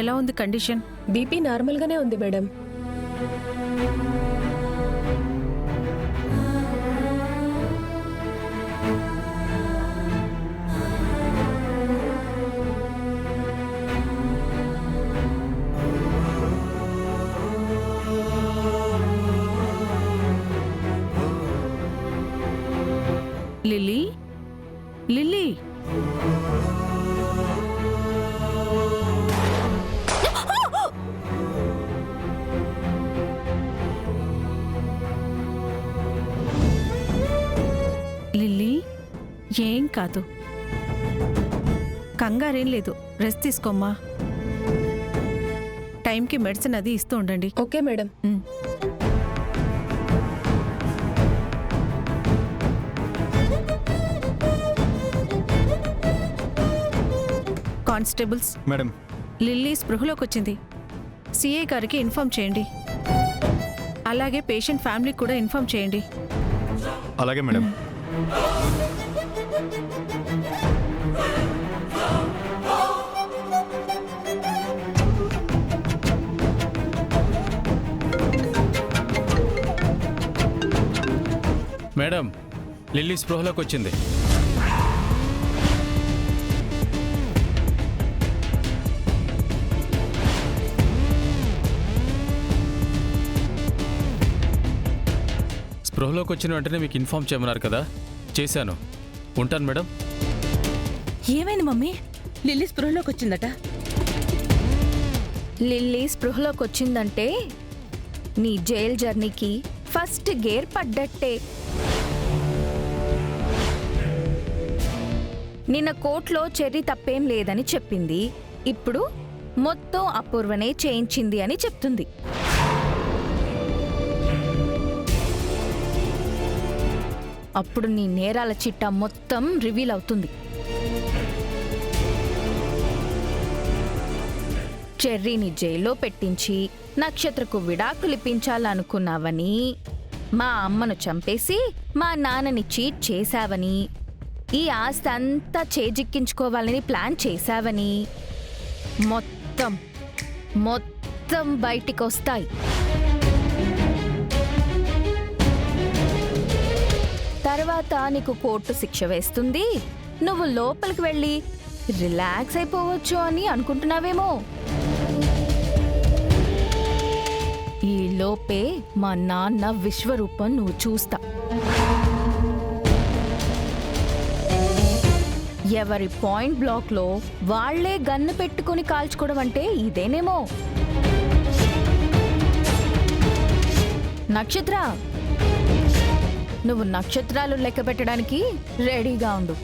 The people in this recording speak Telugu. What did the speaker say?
ఎలా ఉంది కండిషన్? బీపీ నార్మల్గానే ఉంది మేడం. లిల్లీ, లిల్లీ, లిల్లీ, ఏం కాదు, కంగారేం లేదు. రెస్ట్ తీసుకోమ్మా. టైంకి మెడిసిన్ అది ఇస్తూ ఉండండి. Okay madam. Constables, madam. Lily స్పృహలోకి వచ్చింది. సిఐ గారికి ఇన్ఫార్మ్ చేయండి. అలాగే పేషెంట్ ఫ్యామిలీకి కూడా ఇన్ఫార్మ్ చేయండి. అలాగే మేడం. మేడం, లిల్లీ స్పృహలోకి వచ్చింది. స్పృహలోకి వచ్చిన వెంటనే మీకు ఇన్ఫార్మ్ చేయమన్నారు కదా, చేశాను. ఉంటాను మేడం. ఏమైంది మమ్మీ? లిల్లీ స్పృహలోకి వచ్చిందట. లిల్లీ స్పృహలోకి వచ్చిందంటే నీ జైల్ జర్నీకి ఫస్ట్ గేర్ పడ్డట్టే. నిన్న కోర్టులో చెర్రీ తప్పేం లేదని చెప్పింది. ఇప్పుడు మొత్తం అపూర్వనే చేయించింది అని చెప్తుంది. అప్పుడు నీ నేరాల చిట్టా మొత్తం రివీల్ అవుతుంది. చెర్రీని జైల్లో పెట్టించి నక్షత్రకు విడాకులిప్పించాలనుకున్నావని, మా అమ్మను చంపేసి మా నాన్నని చీట్ చేశావని, ఈ ఆస్తి అంతా చేజిక్కించుకోవాలని ప్లాన్ చేశావని మొత్తం మొత్తం బయటికొస్తాయి. తర్వాత నీకు కోర్టు శిక్ష వేస్తుంది. నువ్వు లోపలికి వెళ్ళి రిలాక్స్ అయిపోవచ్చు అని అనుకుంటున్నావేమో. ఈ లోపే మా నాన్న విశ్వరూపం నువ్వు చూస్తా. ఎవరి పాయింట్ బ్లాక్ లో వాళ్లే గన్ను పెట్టుకుని కాల్చుకోవడం అంటే ఇదేనేమో. నక్షత్ర, నువ్వు నక్షత్రాలు లెక్క పెట్టడానికి రెడీగా ఉండు.